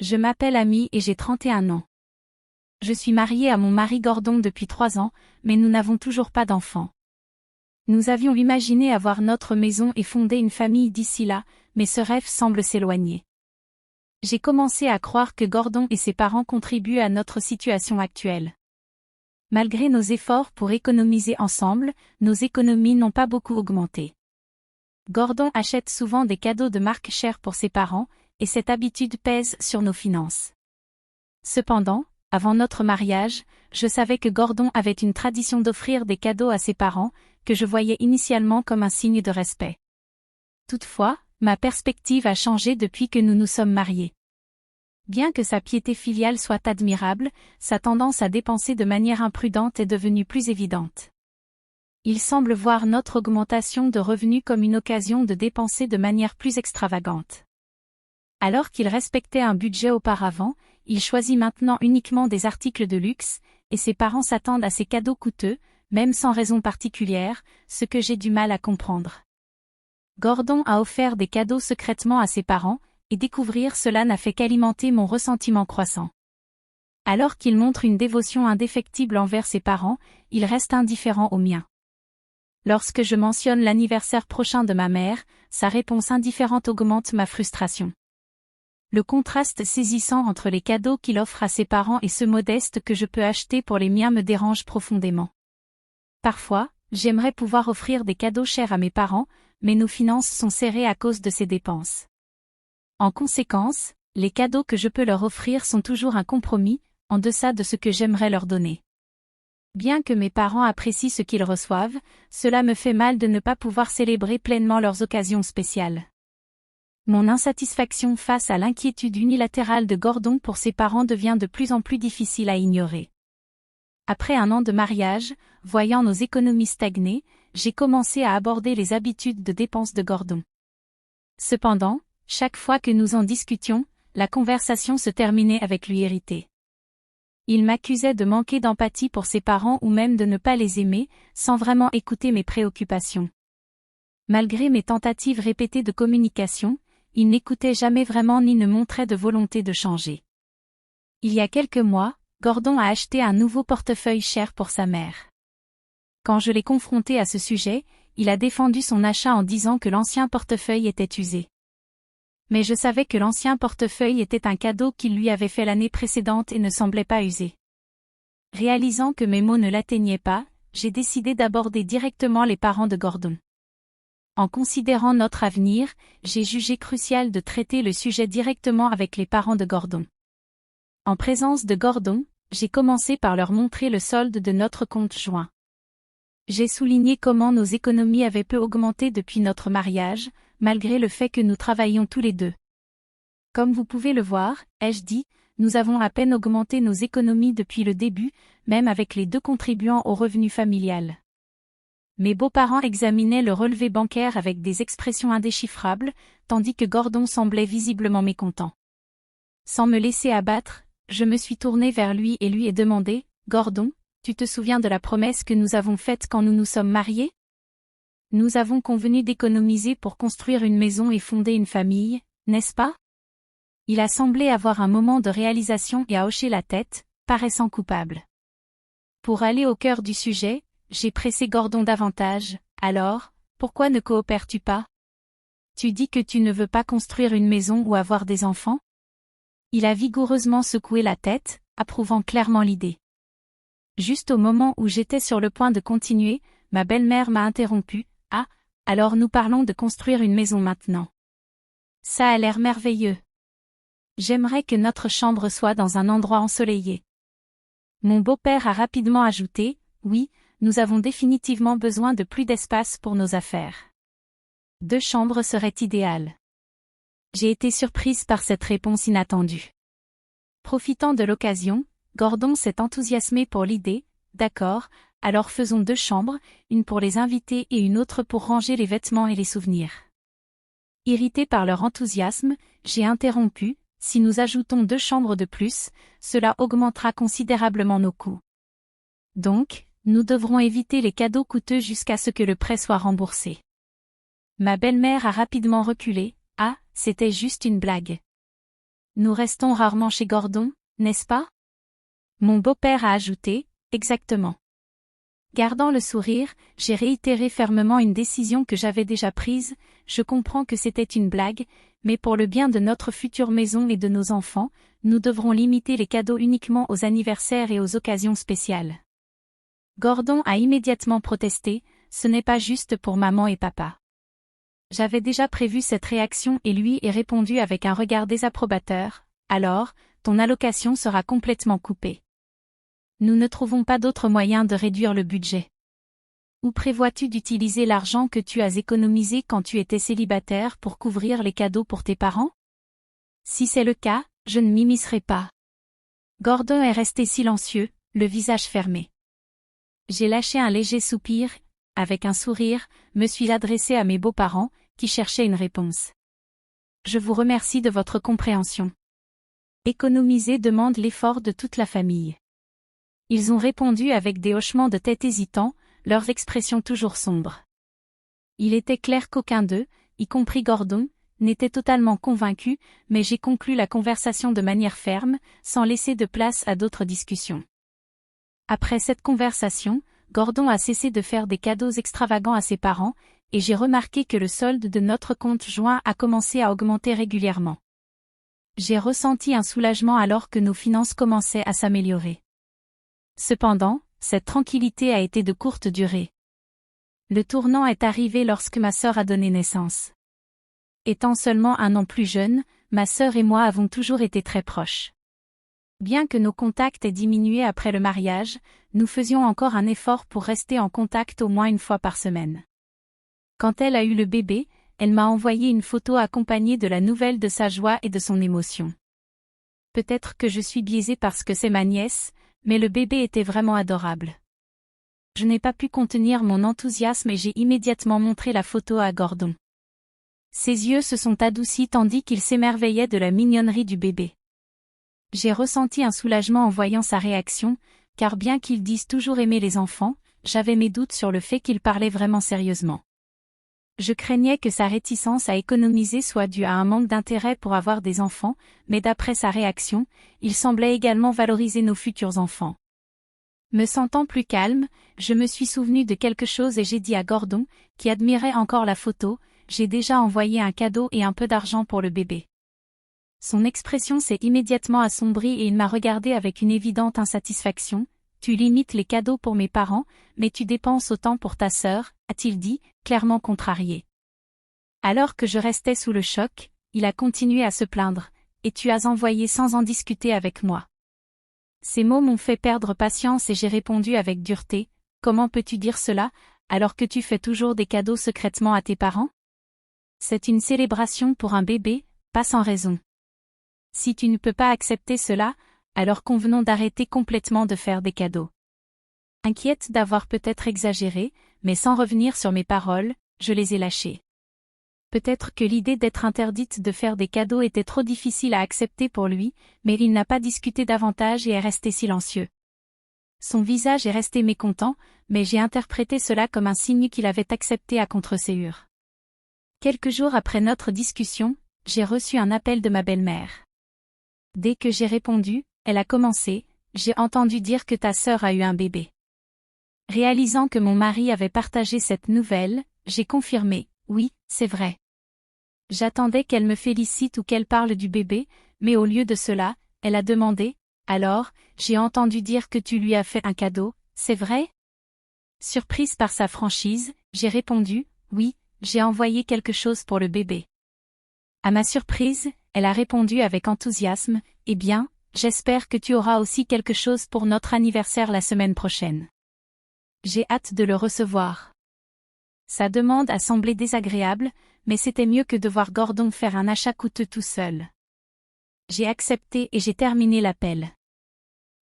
Je m'appelle Amy et j'ai 31 ans. Je suis mariée à mon mari Gordon depuis 3 ans, mais nous n'avons toujours pas d'enfants. Nous avions imaginé avoir notre maison et fonder une famille d'ici là, mais ce rêve semble s'éloigner. J'ai commencé à croire que Gordon et ses parents contribuent à notre situation actuelle. Malgré nos efforts pour économiser ensemble, nos économies n'ont pas beaucoup augmenté. Gordon achète souvent des cadeaux de marque chère pour ses parents, et cette habitude pèse sur nos finances. Cependant, avant notre mariage, je savais que Gordon avait une tradition d'offrir des cadeaux à ses parents, que je voyais initialement comme un signe de respect. Toutefois, ma perspective a changé depuis que nous nous sommes mariés. Bien que sa piété filiale soit admirable, sa tendance à dépenser de manière imprudente est devenue plus évidente. Il semble voir notre augmentation de revenus comme une occasion de dépenser de manière plus extravagante. Alors qu'il respectait un budget auparavant, il choisit maintenant uniquement des articles de luxe, et ses parents s'attendent à ces cadeaux coûteux, même sans raison particulière, ce que j'ai du mal à comprendre. Gordon a offert des cadeaux secrètement à ses parents, et découvrir cela n'a fait qu'alimenter mon ressentiment croissant. Alors qu'il montre une dévotion indéfectible envers ses parents, il reste indifférent aux miens. Lorsque je mentionne l'anniversaire prochain de ma mère, sa réponse indifférente augmente ma frustration. Le contraste saisissant entre les cadeaux qu'il offre à ses parents et ceux modestes que je peux acheter pour les miens me dérange profondément. Parfois, j'aimerais pouvoir offrir des cadeaux chers à mes parents, mais nos finances sont serrées à cause de ces dépenses. En conséquence, les cadeaux que je peux leur offrir sont toujours un compromis, en deçà de ce que j'aimerais leur donner. Bien que mes parents apprécient ce qu'ils reçoivent, cela me fait mal de ne pas pouvoir célébrer pleinement leurs occasions spéciales. Mon insatisfaction face à l'inquiétude unilatérale de Gordon pour ses parents devient de plus en plus difficile à ignorer. Après 1 an de mariage, voyant nos économies stagner, j'ai commencé à aborder les habitudes de dépenses de Gordon. Cependant, chaque fois que nous en discutions, la conversation se terminait avec lui irrité. Il m'accusait de manquer d'empathie pour ses parents ou même de ne pas les aimer, sans vraiment écouter mes préoccupations. Malgré mes tentatives répétées de communication, il n'écoutait jamais vraiment ni ne montrait de volonté de changer. Il y a quelques mois, Gordon a acheté un nouveau portefeuille cher pour sa mère. Quand je l'ai confronté à ce sujet, il a défendu son achat en disant que l'ancien portefeuille était usé. Mais je savais que l'ancien portefeuille était un cadeau qu'il lui avait fait l'année précédente et ne semblait pas usé. Réalisant que mes mots ne l'atteignaient pas, j'ai décidé d'aborder directement les parents de Gordon. En considérant notre avenir, j'ai jugé crucial de traiter le sujet directement avec les parents de Gordon. En présence de Gordon, j'ai commencé par leur montrer le solde de notre compte joint. J'ai souligné comment nos économies avaient peu augmenté depuis notre mariage, malgré le fait que nous travaillions tous les deux. Comme vous pouvez le voir, ai-je dit, nous avons à peine augmenté nos économies depuis le début, même avec les 2 contribuants au revenu familial. Mes beaux-parents examinaient le relevé bancaire avec des expressions indéchiffrables, tandis que Gordon semblait visiblement mécontent. Sans me laisser abattre, je me suis tournée vers lui et lui ai demandé, « Gordon, tu te souviens de la promesse que nous avons faite quand nous nous sommes mariés ? Nous avons convenu d'économiser pour construire une maison et fonder une famille, n'est-ce pas ?» Il a semblé avoir un moment de réalisation et a hoché la tête, paraissant coupable. Pour aller au cœur du sujet, j'ai pressé Gordon davantage. « Alors, pourquoi ne coopères-tu pas ? Tu dis que tu ne veux pas construire une maison ou avoir des enfants ? » Il a vigoureusement secoué la tête, approuvant clairement l'idée. Juste au moment où j'étais sur le point de continuer, ma belle-mère m'a interrompu. « Ah, alors nous parlons de construire une maison maintenant. Ça a l'air merveilleux. J'aimerais que notre chambre soit dans un endroit ensoleillé. » Mon beau-père a rapidement ajouté, « Oui, nous avons définitivement besoin de plus d'espace pour nos affaires. 2 chambres seraient idéales. » J'ai été surprise par cette réponse inattendue. Profitant de l'occasion, Gordon s'est enthousiasmé pour l'idée. « D'accord, alors faisons 2 chambres, une pour les invités et une autre pour ranger les vêtements et les souvenirs. » Irrité par leur enthousiasme, j'ai interrompu. « Si nous ajoutons 2 chambres de plus, cela augmentera considérablement nos coûts. Donc, nous devrons éviter les cadeaux coûteux jusqu'à ce que le prêt soit remboursé. » Ma belle-mère a rapidement reculé. « Ah, c'était juste une blague. Nous restons rarement chez Gordon, n'est-ce pas? Mon beau-père a ajouté, exactement. Gardant le sourire, j'ai réitéré fermement une décision que j'avais déjà prise. Je comprends que c'était une blague, mais pour le bien de notre future maison et de nos enfants, nous devrons limiter les cadeaux uniquement aux anniversaires et aux occasions spéciales. Gordon a immédiatement protesté, ce n'est pas juste pour maman et papa. J'avais déjà prévu cette réaction et lui ai répondu avec un regard désapprobateur, alors, ton allocation sera complètement coupée. Nous ne trouvons pas d'autre moyen de réduire le budget. Où prévois-tu d'utiliser l'argent que tu as économisé quand tu étais célibataire pour couvrir les cadeaux pour tes parents? Si c'est le cas, je ne m'immiscerai pas. Gordon est resté silencieux, le visage fermé. J'ai lâché un léger soupir, avec un sourire, me suis adressé à mes beaux-parents, qui cherchaient une réponse. Je vous remercie de votre compréhension. Économiser demande l'effort de toute la famille. Ils ont répondu avec des hochements de tête hésitants, leurs expressions toujours sombres. Il était clair qu'aucun d'eux, y compris Gordon, n'était totalement convaincu, mais j'ai conclu la conversation de manière ferme, sans laisser de place à d'autres discussions. Après cette conversation, Gordon a cessé de faire des cadeaux extravagants à ses parents, et j'ai remarqué que le solde de notre compte joint a commencé à augmenter régulièrement. J'ai ressenti un soulagement alors que nos finances commençaient à s'améliorer. Cependant, cette tranquillité a été de courte durée. Le tournant est arrivé lorsque ma sœur a donné naissance. Étant seulement 1 an plus jeune, ma sœur et moi avons toujours été très proches. Bien que nos contacts aient diminué après le mariage, nous faisions encore un effort pour rester en contact au moins 1 fois par semaine. Quand elle a eu le bébé, elle m'a envoyé une photo accompagnée de la nouvelle de sa joie et de son émotion. Peut-être que je suis biaisée parce que c'est ma nièce, mais le bébé était vraiment adorable. Je n'ai pas pu contenir mon enthousiasme et j'ai immédiatement montré la photo à Gordon. Ses yeux se sont adoucis tandis qu'il s'émerveillait de la mignonnerie du bébé. J'ai ressenti un soulagement en voyant sa réaction, car bien qu'il dise toujours aimer les enfants, j'avais mes doutes sur le fait qu'il parlait vraiment sérieusement. Je craignais que sa réticence à économiser soit due à un manque d'intérêt pour avoir des enfants, mais d'après sa réaction, il semblait également valoriser nos futurs enfants. Me sentant plus calme, je me suis souvenu de quelque chose et j'ai dit à Gordon, qui admirait encore la photo, j'ai déjà envoyé un cadeau et un peu d'argent pour le bébé. Son expression s'est immédiatement assombrie et il m'a regardé avec une évidente insatisfaction. Tu limites les cadeaux pour mes parents, mais tu dépenses autant pour ta sœur, a-t-il dit, clairement contrarié. Alors que je restais sous le choc, il a continué à se plaindre, et tu as envoyé sans en discuter avec moi. Ces mots m'ont fait perdre patience et j'ai répondu avec dureté, comment peux-tu dire cela, alors que tu fais toujours des cadeaux secrètement à tes parents? C'est une célébration pour un bébé, pas sans raison. Si tu ne peux pas accepter cela, alors convenons d'arrêter complètement de faire des cadeaux. Inquiète d'avoir peut-être exagéré, mais sans revenir sur mes paroles, je les ai lâchées. Peut-être que l'idée d'être interdite de faire des cadeaux était trop difficile à accepter pour lui, mais il n'a pas discuté davantage et est resté silencieux. Son visage est resté mécontent, mais j'ai interprété cela comme un signe qu'il avait accepté à contre-séure. Quelques jours après notre discussion, j'ai reçu un appel de ma belle-mère. Dès que j'ai répondu, elle a commencé, j'ai entendu dire que ta sœur a eu un bébé. Réalisant que mon mari avait partagé cette nouvelle, j'ai confirmé, oui, c'est vrai. J'attendais qu'elle me félicite ou qu'elle parle du bébé, mais au lieu de cela, elle a demandé, alors, j'ai entendu dire que tu lui as fait un cadeau, c'est vrai? Surprise par sa franchise, j'ai répondu, oui, j'ai envoyé quelque chose pour le bébé. À ma surprise, elle a répondu avec enthousiasme, eh bien, j'espère que tu auras aussi quelque chose pour notre anniversaire la semaine prochaine. J'ai hâte de le recevoir. Sa demande a semblé désagréable, mais c'était mieux que de voir Gordon faire un achat coûteux tout seul. J'ai accepté et j'ai terminé l'appel.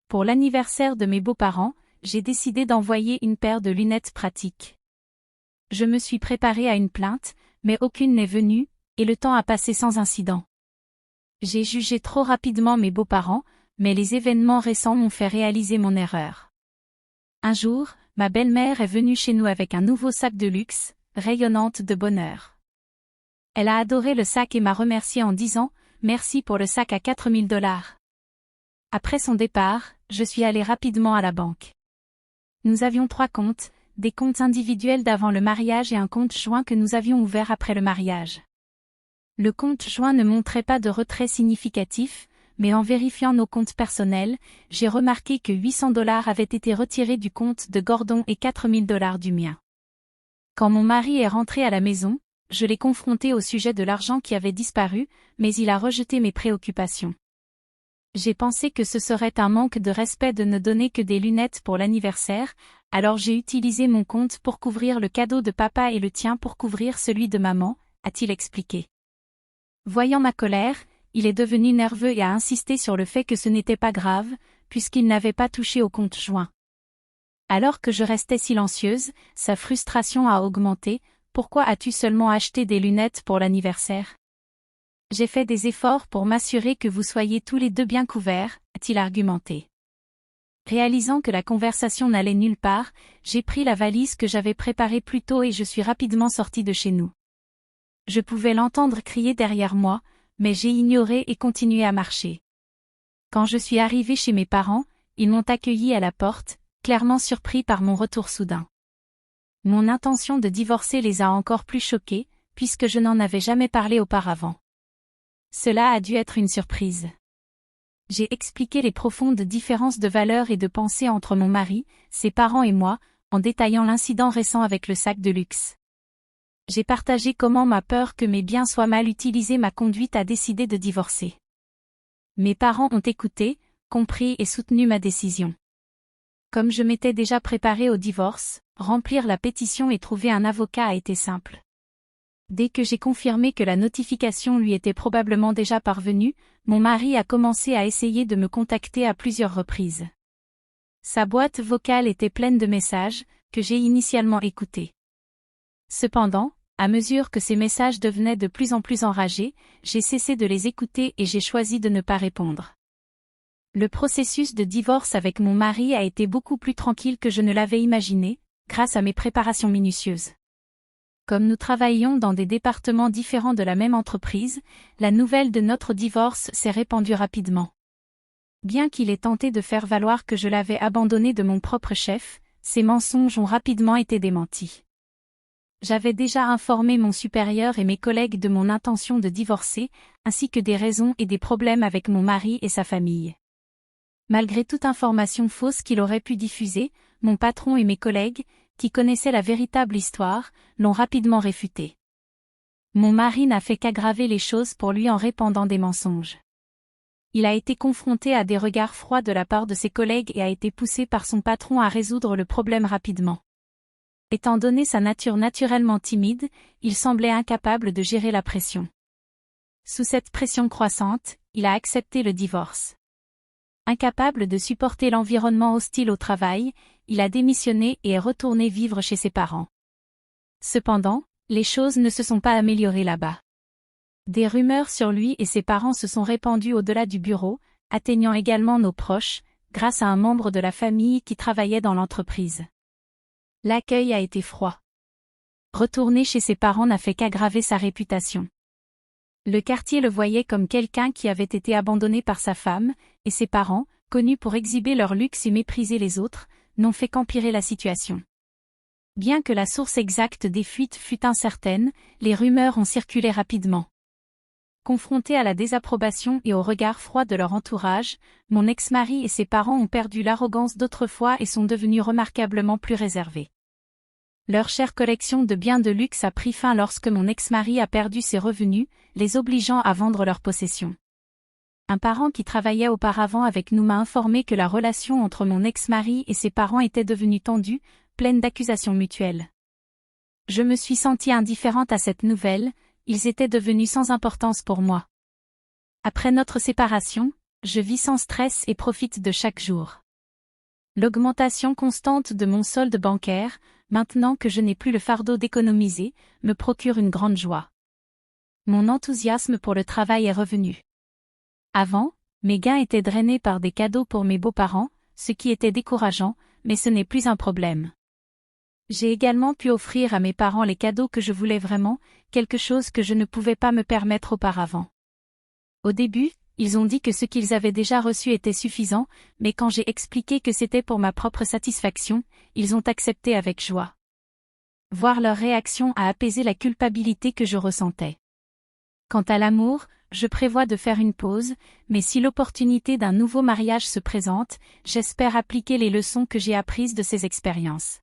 Pour l'anniversaire de mes beaux-parents, j'ai décidé d'envoyer une paire de lunettes pratiques. Je me suis préparée à une plainte, mais aucune n'est venue, et le temps a passé sans incident. J'ai jugé trop rapidement mes beaux-parents, mais les événements récents m'ont fait réaliser mon erreur. Un jour, ma belle-mère est venue chez nous avec un nouveau sac de luxe, rayonnante de bonheur. Elle a adoré le sac et m'a remercié en disant « merci pour le sac à 4000 $. Après son départ, je suis allée rapidement à la banque. Nous avions 3 comptes, des comptes individuels d'avant le mariage et un compte joint que nous avions ouvert après le mariage. Le compte joint ne montrait pas de retrait significatif, mais en vérifiant nos comptes personnels, j'ai remarqué que 800 $ avaient été retirés du compte de Gordon et 4000 $ du mien. Quand mon mari est rentré à la maison, je l'ai confronté au sujet de l'argent qui avait disparu, mais il a rejeté mes préoccupations. J'ai pensé que ce serait un manque de respect de ne donner que des lunettes pour l'anniversaire, alors j'ai utilisé mon compte pour couvrir le cadeau de papa et le tien pour couvrir celui de maman, a-t-il expliqué. Voyant ma colère, il est devenu nerveux et a insisté sur le fait que ce n'était pas grave, puisqu'il n'avait pas touché au compte joint. Alors que je restais silencieuse, sa frustration a augmenté. Pourquoi as-tu seulement acheté des lunettes pour l'anniversaire? J'ai fait des efforts pour m'assurer que vous soyez tous les deux bien couverts, a-t-il argumenté. Réalisant que la conversation n'allait nulle part, j'ai pris la valise que j'avais préparée plus tôt et je suis rapidement sortie de chez nous. Je pouvais l'entendre crier derrière moi, mais j'ai ignoré et continué à marcher. Quand je suis arrivée chez mes parents, ils m'ont accueillie à la porte, clairement surpris par mon retour soudain. Mon intention de divorcer les a encore plus choqués, puisque je n'en avais jamais parlé auparavant. Cela a dû être une surprise. J'ai expliqué les profondes différences de valeurs et de pensée entre mon mari, ses parents et moi, en détaillant l'incident récent avec le sac de luxe. J'ai partagé comment ma peur que mes biens soient mal utilisés m'a conduite à décider de divorcer. Mes parents ont écouté, compris et soutenu ma décision. Comme je m'étais déjà préparée au divorce, remplir la pétition et trouver un avocat a été simple. Dès que j'ai confirmé que la notification lui était probablement déjà parvenue, mon mari a commencé à essayer de me contacter à plusieurs reprises. Sa boîte vocale était pleine de messages, que j'ai initialement écoutés. Cependant, à mesure que ces messages devenaient de plus en plus enragés, j'ai cessé de les écouter et j'ai choisi de ne pas répondre. Le processus de divorce avec mon mari a été beaucoup plus tranquille que je ne l'avais imaginé, grâce à mes préparations minutieuses. Comme nous travaillions dans des départements différents de la même entreprise, la nouvelle de notre divorce s'est répandue rapidement. Bien qu'il ait tenté de faire valoir que je l'avais abandonné de mon propre chef, ces mensonges ont rapidement été démentis. J'avais déjà informé mon supérieur et mes collègues de mon intention de divorcer, ainsi que des raisons et des problèmes avec mon mari et sa famille. Malgré toute information fausse qu'il aurait pu diffuser, mon patron et mes collègues, qui connaissaient la véritable histoire, l'ont rapidement réfutée. Mon mari n'a fait qu'aggraver les choses pour lui en répandant des mensonges. Il a été confronté à des regards froids de la part de ses collègues et a été poussé par son patron à résoudre le problème rapidement. Étant donné sa nature naturellement timide, il semblait incapable de gérer la pression. Sous cette pression croissante, il a accepté le divorce. Incapable de supporter l'environnement hostile au travail, il a démissionné et est retourné vivre chez ses parents. Cependant, les choses ne se sont pas améliorées là-bas. Des rumeurs sur lui et ses parents se sont répandues au-delà du bureau, atteignant également nos proches, grâce à un membre de la famille qui travaillait dans l'entreprise. L'accueil a été froid. Retourner chez ses parents n'a fait qu'aggraver sa réputation. Le quartier le voyait comme quelqu'un qui avait été abandonné par sa femme, et ses parents, connus pour exhiber leur luxe et mépriser les autres, n'ont fait qu'empirer la situation. Bien que la source exacte des fuites fût incertaine, les rumeurs ont circulé rapidement. Confrontés à la désapprobation et au regard froid de leur entourage, mon ex-mari et ses parents ont perdu l'arrogance d'autrefois et sont devenus remarquablement plus réservés. Leur chère collection de biens de luxe a pris fin lorsque mon ex-mari a perdu ses revenus, les obligeant à vendre leurs possessions. Un parent qui travaillait auparavant avec nous m'a informé que la relation entre mon ex-mari et ses parents était devenue tendue, pleine d'accusations mutuelles. Je me suis sentie indifférente à cette nouvelle, ils étaient devenus sans importance pour moi. Après notre séparation, je vis sans stress et profite de chaque jour. L'augmentation constante de mon solde bancaire, maintenant que je n'ai plus le fardeau d'économiser, me procure une grande joie. Mon enthousiasme pour le travail est revenu. Avant, mes gains étaient drainés par des cadeaux pour mes beaux-parents, ce qui était décourageant, mais ce n'est plus un problème. J'ai également pu offrir à mes parents les cadeaux que je voulais vraiment, quelque chose que je ne pouvais pas me permettre auparavant. Au début, ils ont dit que ce qu'ils avaient déjà reçu était suffisant, mais quand j'ai expliqué que c'était pour ma propre satisfaction, ils ont accepté avec joie. Voir leur réaction a apaisé la culpabilité que je ressentais. Quant à l'amour, je prévois de faire une pause, mais si l'opportunité d'un nouveau mariage se présente, j'espère appliquer les leçons que j'ai apprises de ces expériences.